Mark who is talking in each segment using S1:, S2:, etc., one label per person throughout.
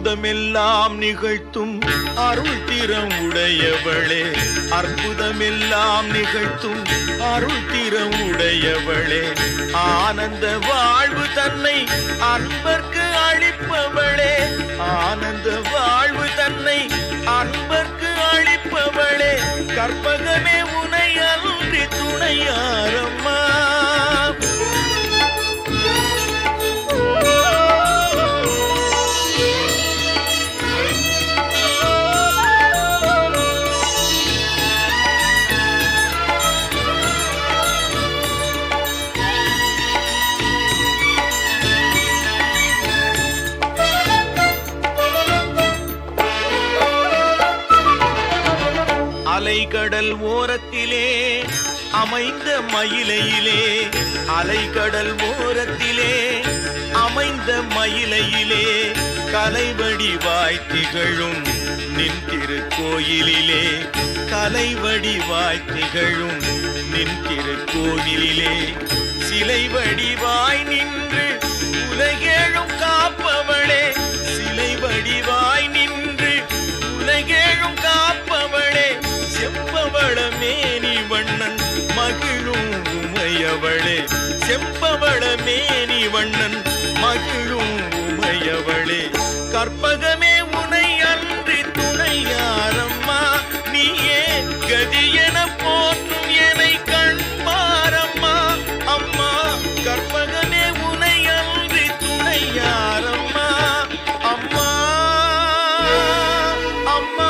S1: அற்புதமெல்லாம் நிகழ்த்தும் அருள் திறம் உடையவளே, அற்புதமெல்லாம் நிகழ்த்தும் அருள் திறம் உடையவளே, ஆனந்த வாழ்வு தன்னை அன்பர்க்கு அளிப்பவளே, ஆனந்த வாழ்வு தன்னை அன்பர்க்கு அளிப்பவளே, கற்பகமே உனை அன்றி துணையாரம்மா. அலைகடல் ஓரத்திலே அமைந்த மயிலையிலே, அலைகடல் ஓரத்திலே அமைந்த மயிலையிலே, கலைவடிவாய் திகழும் நின் திருக்கோயிலிலே, கலைவடிவாய் திகழும் நின் திருக்கோயிலிலே, சிலை வடிவாய் நின்று உலகேழும் காப்பவளே, சிலை வடிவாய் நின்று உலகேழும் காப்பவளே, செம்பவள மேனி வண்ணன் மகிழும் உமையவளே, செம்பவள மேனி வண்ணன் மகிழும் உமையவளே, கற்பகமே உனை அன்றி துணையாரம்மா. நீயே கதியென போற்றும் என்னை கண்பாரம்மா. அம்மா கற்பகமே உனை அன்றி துணையாரம்மா. அம்மா அம்மா.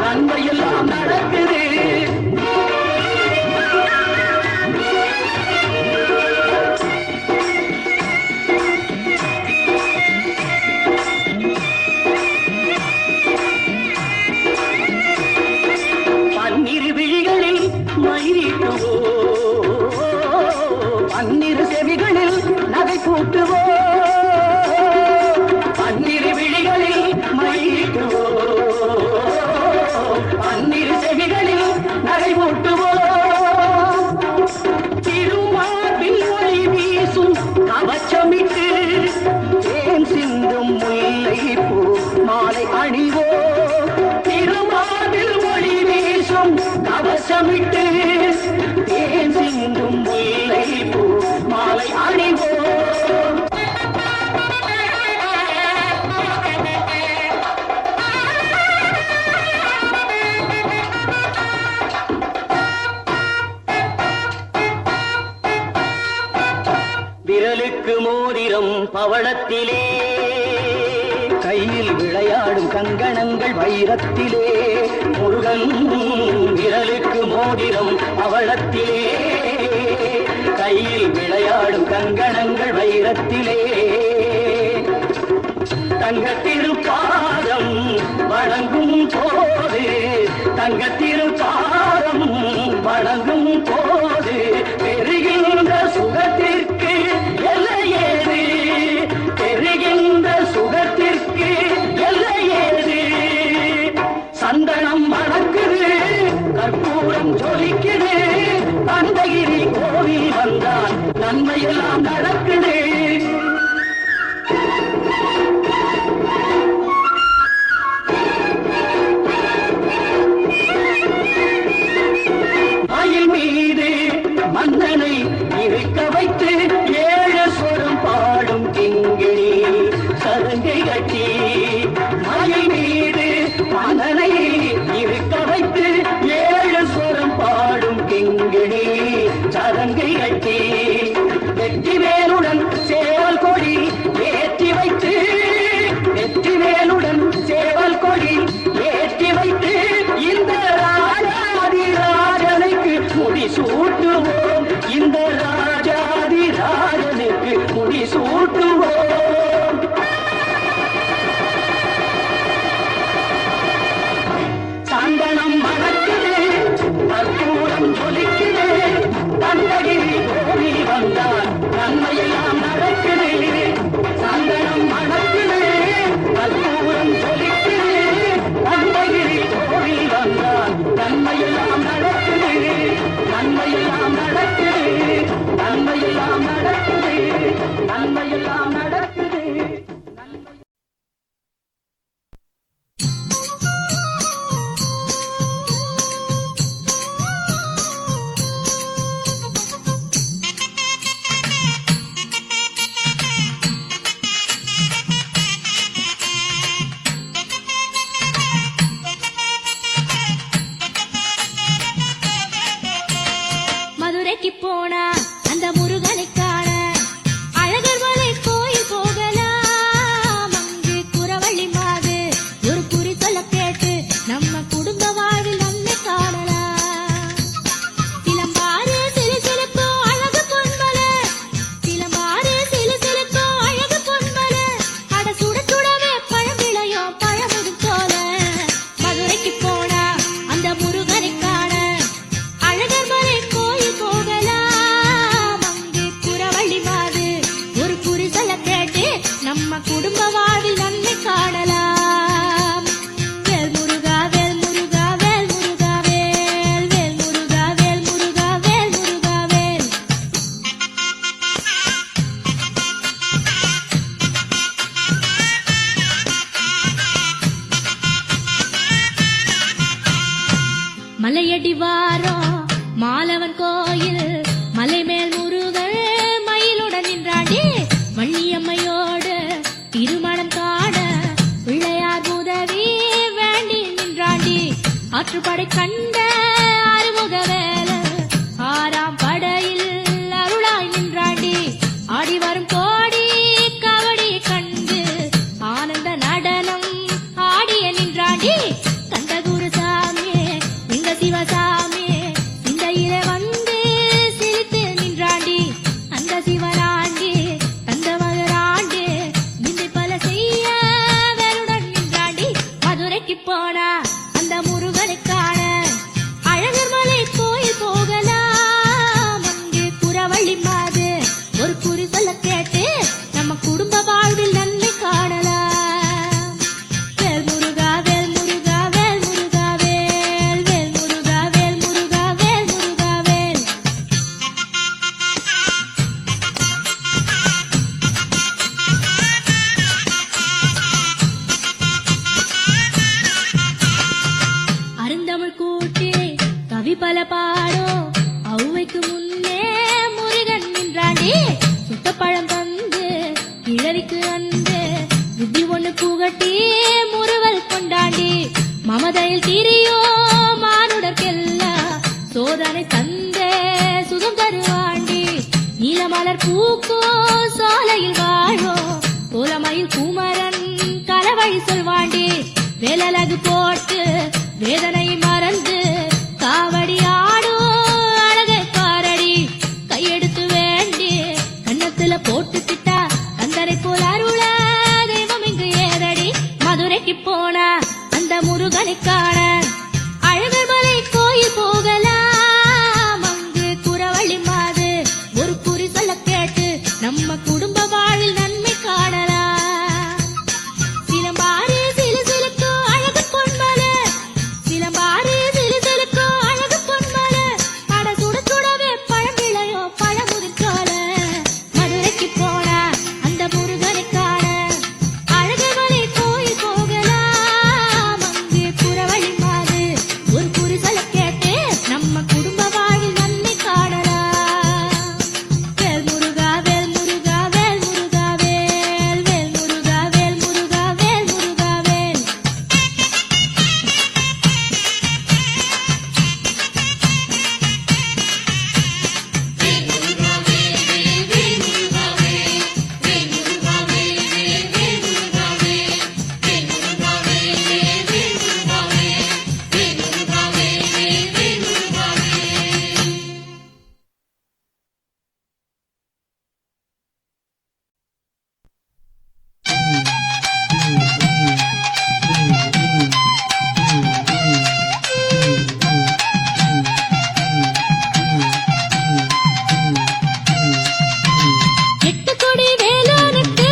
S2: நன்மையெல்லாம் நடக்குது. பன்னிரு விழிகளில் மயிலிட்டுவோ, பன்னிரு செவிகளில் நகை கூட்டுவோ, பன்னிரு விழிகளில் மயிலிட்டுவோ, பன்னிரு செவிகளில் நகை கூட்டுவோ. திருமார்பில் ஒளி வீசும் கவச்சமிட்டு தேன் சிந்தும் முல்லை பூ மாலை அணிவோ. திருமார்பில் ஒளி வீசும் கவசமிட்டு தேன் சிந்தும் முல்லை பூ மாலை அணிவோ. விரலுக்கு மோதிரம் பவளத்திலே, கையில் விளையாடும் கங்கணங்கள் வைரத்திலே. முருகன் விரலுக்கு மோதிரம் பவளத்திலே, கையில் விளையாடும் கங்கணங்கள் வைரத்திலே. தங்கத்திருப்பாதம் வணங்கும் போது, தங்கத்திருப்பாதம் வணங்கும் போது பெறுகின்ற சுகத்திற்கு எல்லையேது, பெறுகின்ற சுகத்திற்கு எல்லையேது. சந்தனம் மணக்குது, கற்பூரம் ஜொலிக்குது, அந்தகிரி கோவில் வந்தால் நன்மையெல்லாம் நடக்குது. மயில் மீது மன்னனை இருக்க வைத்து ஏழு சொரம் பாடும் கிங்கிணி சதங்கை கட்டி. மயில் மீது மன்னனை இருக்க வைத்து ஏழு சொரம் பாடும் கிங்கிணி சதங்கை கட்டி. வெற்றிவேலுடன் சேவல் கொடி ஏற்றி வைத்து, வெற்றிவேலுடன் சேவல் கொடி ஏற்றி வைத்து இந்த ராஜாதிராஜனுக்கு முடி சூட்டுவோம், இந்த ராஜாதிராஜனுக்கு முடி சூட்டுவோம். சந்தனம் மணக்குது, கற்பூரம் ஜொலிக்குது, தந்தகிரி கோவில் வந்தால் நன்மையெல்லாம் நடக்குது. சந்தனம் மணக்குது, கற்பூரம் ஜொலிக்குது, தந்தகிரி கோவில் வந்தால் நன்மையெல்லாம் நடக்குது. நன்மையெல்லாம் நடக்குது, நன்மையெல்லாம் நடக்குது, நன்மையெல்லாம் நடக்குது.
S3: மதுரைக்கு போனா அந்த முருகனை காண அழகர் மலை கோயில் போகலாம். அங்கு குறவள்ளி மாது ஒரு குறி சொல்ல கேட்டு நம்ம குடும்ப வாழ்வில் நன்மை காணலாம். சிலம்பாறு சிலு சிலுக்கும் அழகு பொன்மல, சிலம்பாறு சிலு சிலுக்கும் அழகு பொன்மல, அட சுட சுடவே பழம் விளையும் பழமுதும் போல. மதுரைக்கு போனா அந்த முருகனை காண அழகர் மலை கோயில் போகலாம். அங்கு குறவள்ளி மாது ஒரு குறி சொல்ல கேட்டு நம்ம குடும்ப வாழ்வில் நன்மை காணலாம். வேல் முருகா வேல் முருகா வேல் முருகா வேல், வேல் முருகா வேல் முருகா வேல் முருகா வேல். மலையடி வாரம் மாலவன் கோயில், மலை மேல் முருகன் மயிலுடன் நின்றாண்டி. வள்ளியம்மையோடு திருமணம் காண பிள்ளையார் உதவி வேண்டி நின்றாண்டி. ஆற்றுப்படை கண்ட அறுமுக வேலர் ஆறாம் படையில் அருளாய் நின்றாண்டி. ஆடி வரும் கோடி கவடி கண்டு ஆனந்த நடனம் ஆடிய நின்றாண்டி. கந்த குருசா பூட்டி கவி பல பாடும் ஔவைக்கு முன்னே முருகன் நின்றாண்டி சுட்ட பழம் தந்து கிழவிக்கு வந்து புத்தி ஒண்ணு புகட்டி முறுவல் கொண்டாண்டி மமதையில் திரியோ மானுடர்க்கெல்லாம் சோதனை தந்தே சுகம் தருவாண்டி நீலமலர் பூக்கோ சோலையில் வாழோ கோலமயில் குமரன் கலவழி சொல்வாண்டி வேலழகு போட்டு வேதனை மறந்து காவடி ஆடோ அழகை பாரடி கையெடுத்து வேண்டி கன்னத்துல போட்டு திட்டா கந்தரை போல அருள தெய்வம் இங்கு ஏதடி மதுரைக்கு போனா அந்த முருகனை காண அழகர்மலை கோயில் போகலாம் அங்கு குறவழி மாது ஒரு குறி சொல்ல கேட்டு நம்ம குடும்ப வாழ்வில் நன்மை காணலாம் சிலம்பாறு சிலுசிலுக்கோ அழகு பொன்மலை சிலம்பாறு சிலுசிலுக்கோ அழகு பொன்மலை அட சுட சுடவே பழம் விளையோ பழமுதிர்ச்சோல மதுரைக்கு போனா அந்த முருகனை காண அழகர்மலை கோயில் போகலாம் அங்கு புறவழி மாது ஒரு குறி சொல்ல கேட்டு நம்ம குடும்ப வாழ்வில் நன்மை காணலாம் வேல் முருகா வேல் முருகா வேல் முருகா வேல் வேல் முருகா வேல் முருகா வேல் முருகா வேல் எட்டு கொடி வேலனுக்கு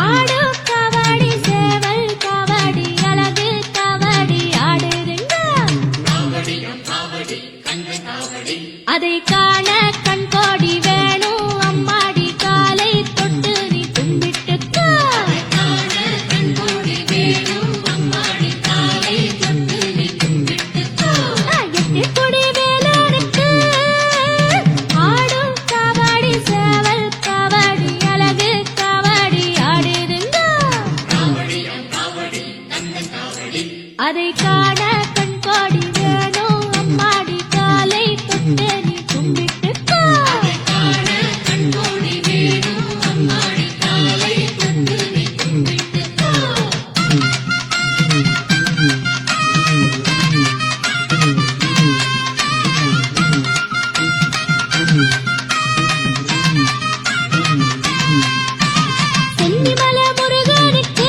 S3: ஆடு கபடி சேவல் கபடி அழகு கபடி ஆடுதுங்க அதை காண கண் கோடி வேணும் அம்மாடி காலை தொட்டு நீ கும்பிட்டுக்கோ எட்டு கொடி வேலனுக்கு ஆடும் கபடி சேவல் கபடி அழகு கபடி ஆடுதுங்க அதை காண கண் கோடி வேணும் அம்மாடி காலை தொட்டு நீ கும்பிட்டுக்கோ சென்னிமலை முருகனுக்கு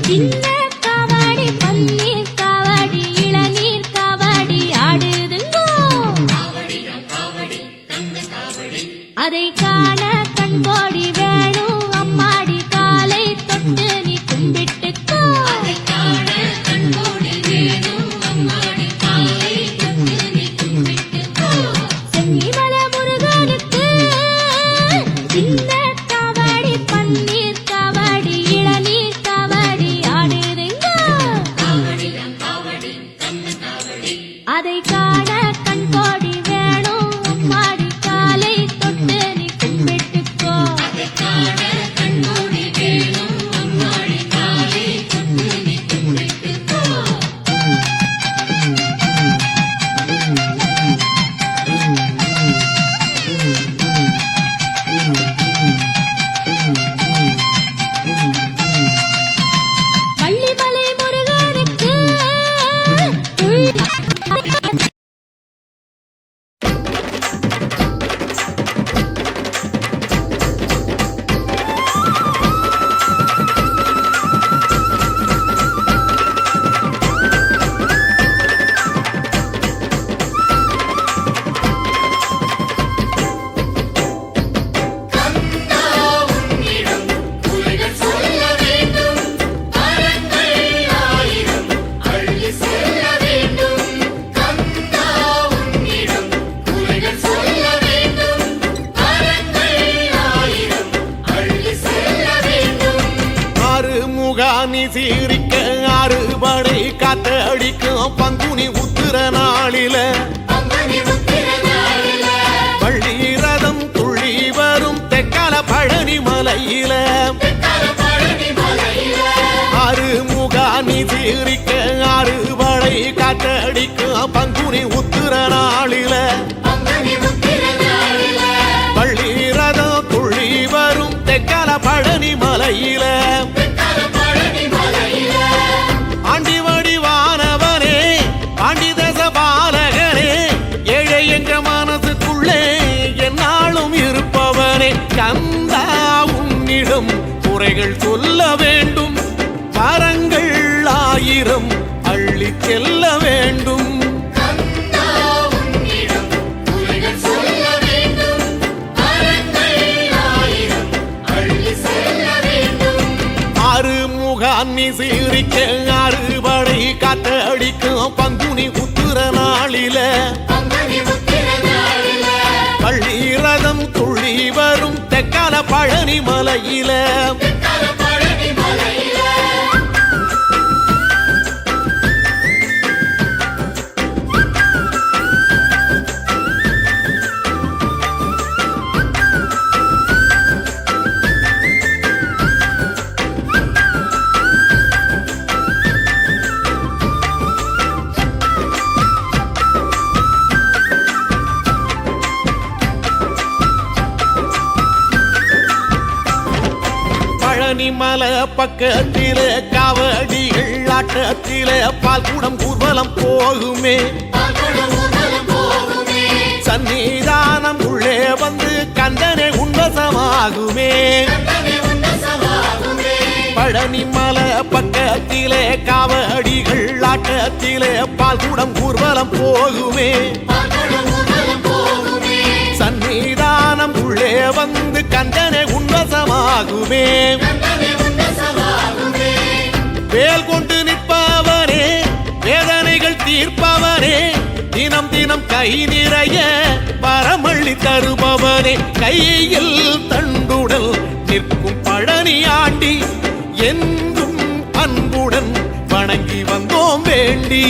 S3: சின்ன கபடி பன்னீர் கபடி இளநீர் கபடி ஆடுதுங்கோ அதை காண கண் கோடி வேணும் அம்மாடி காலை தொட்டு நீ கும்பிட்டுக்கோ சென்னிமலை முருகனுக்கு சின்ன கபடி பன்னீர் கபடி இளநீர் கபடி ஆடுதுங்க அதை காண கண் கோடி வேணும் அம்மாடி காலை தொட்டு நீ கும்பிட்டுக்கோ வள்ளிமலை முருகனுக்கு
S4: நீ சீரிக்க ஆறுபடை காத்தடிக்கும் பங்குனி உத்திர நாளில பள்ளி ரதம் துள்ளி வரும் தெக்கல பழனி மலையில ஆண்டி வடிவானவனே ஆண்டி தச பாலகனே ஏழை என்ற மனசுக்குள்ளே என்னாலும் இருப்பவனே கந்தா உன்னிடம் குறைகள் சொல்ல வேண்டும் வரங்கள் 1000 அள்ளி செல்ல வேண்டும் ஆறுமுகான்னி சீரிக்க அறுபடை காத்தடிக்கும் பங்குனி உத்திர நாளில பள்ளி ரதம் துள்ளி வரும் தெக்கால பழனி மலையில மலை பக்கத்தில காவடிகள் ஆட்டத்தில பால் கூடம் ஊர்வலம் போகுமே சன்னிதானம் உள்ளே வந்து கந்தனை உன்வசமாகுமே பழனி மலை பக்கத்திலே காவடிகள் ஆட்டத்திலே பால் கூடம் ஊர்வலம் போகுமே சன்னிதானம் உள்ளே வந்து கந்தனை உன்வசமாகுமே வேல் கொண்டு நிற்பவனே வேதனைகள் தீர்ப்பவனே தினம் தினம் கை நிறைய பரமள்ளி தருபவனே கையில் தண்டுடல் நிற்கும் பழனி ஆண்டி என்றும் அன்புடன் வணங்கி வந்தோம் வேண்டி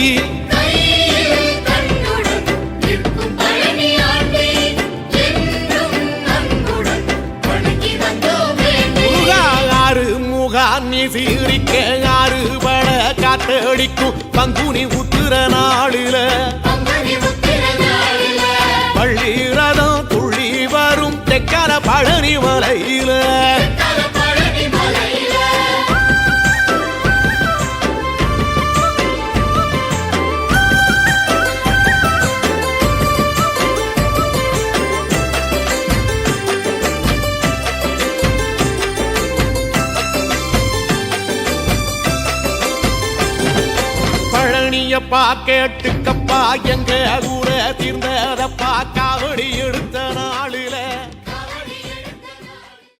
S4: நீ சீரிக்க ஆறுபட காத்தடிக்கும் பங்குனி உத்திர நாளில பள்ளி ரதம் துள்ளி வரும் தெக்கல பழனி மலையில பழனியப்பா கேட்டுக்கப்பா எங்க ஊர தீர்ந்ததப்பா